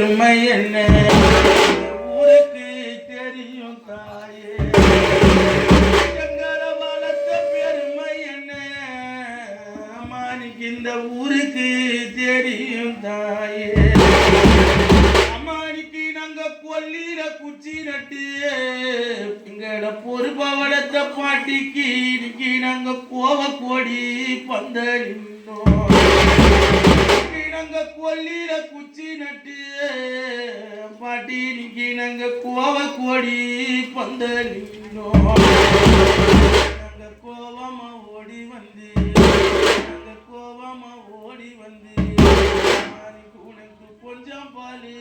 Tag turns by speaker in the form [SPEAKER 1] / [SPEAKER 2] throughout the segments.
[SPEAKER 1] பெருமை என்ன ஊருக்கு தெரியும் தாயே எங்களை வளர்த்த பெருமை என்ன அம்மானிக்கு இந்த ஊருக்கு தெரியும் தாயே அம்மானிக்கு நாங்க கொல்லில குச்சி நட்டு எங்களோட பொறுப்ப வளர்த்த பாட்டிக்கு இன்னைக்கு நாங்க கோவ கோடி பந்தலிந்தோம் நாங்க கொல்லில குச்சி நட்டு பாட்டி இன்னைக்கு நாங்க கோவ கோடி பந்தலிந்தோம் நாங்க கோவமா ஓடி வந்து நாங்க கோவமா ஓடி வந்து உனக்கு கொஞ்சம் பாலு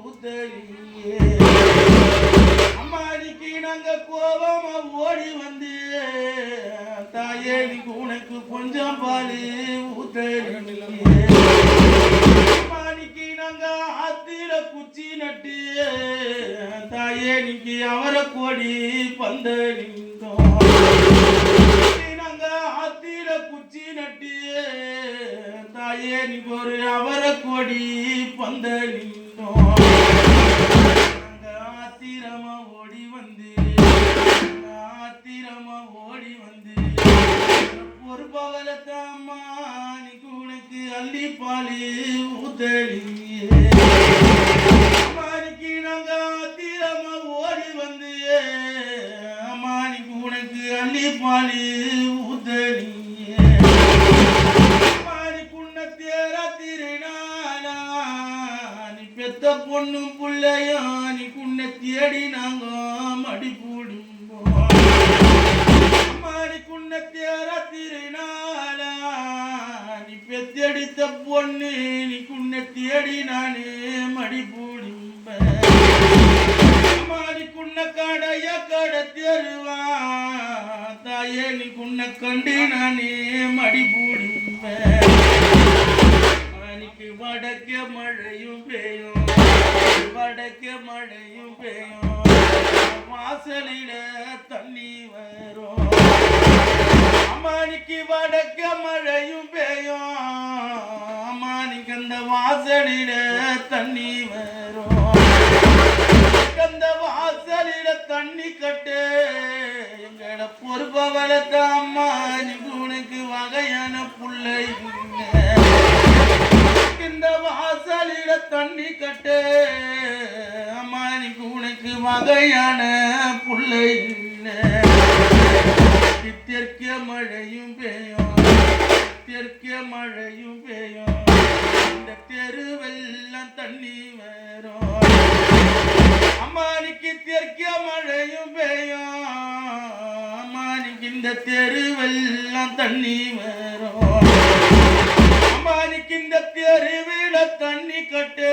[SPEAKER 1] ஊத்தலியே அம்மாடிக்கு நாங்க கோவமா ஓடி வந்து தாயே நீக்கு உனக்கு கொஞ்சம் பாலு ஊத்தலியே அம்மாடிக்கு நாங்க ஆத்திர குச்சி நட்டு தாயே நீக்கு அவரை கோடி பந்தலிந்தோம் நாங்க ஆத்திர குச்சி நட்டு தாயே நீக்கு ஒரு அவரை கோடி பந்தலிந்தோம் நாங்க ஆத்திரமா ஓடி வந்து பொறுப்பவளத்தாம்மா நீக்கு உனக்கு அள்ளி பாலி ஊத்தலியே அம்மானிக்கு நாங்க ஆத்திரமா ஓடி வந்து அம்மானிக்கு உனக்கு அள்ளி பாலி ஊத்தலியே அம்மானிக்குன்ன தேரா திருநாளா நீ பெத்த பொண்ணும் புள்ளையா நீ குன்ன தேடி நாங்க மடி போடும்போம் அம்மானிக்குன்ன தேரா திருநாளா நீ பெத்தெடுத்த பொண்ணு நீ குன்ன தேடி நானே மடி போடும்பேன் அம்மானிக்குன்ன கடைய கடை தெருவா தாயே நீ குன்ன கண்டு நானே மடி போடும்பேன் அன்னைக்கு வடக்க மழையும் பெய்யும் வடக்க மழையும் பெய்யும் வாசலில தண்ணி வரும் அம்மானிக்கு வடக்க மழையும் பெய்யும் அம்மானிக்கு அந்த வாசலில தண்ணி வரும் அந்த வாசலில தண்ணி கட்டு எங்கட பொறுப்ப வளர்த்த அம்மானிக்கு உனக்கு வகையான புள்ளை இந்த வாசலில தண்ணி கட்டு அம்மானிக்கு உனக்கு வகையான புள்ளை தெற்க மழையும் பெய்யும் தெற்க மழையும் பெய்யும் இந்த தெருவெல்லாம் தண்ணி வரும் அம்மானிக்கு தெற்க மழையும் பெய்யும் அம்மானிக்கு இந்த தெருவெல்லாம் தண்ணி வரும் அம்மானிக்கு இந்த தெருவில தண்ணி கட்டு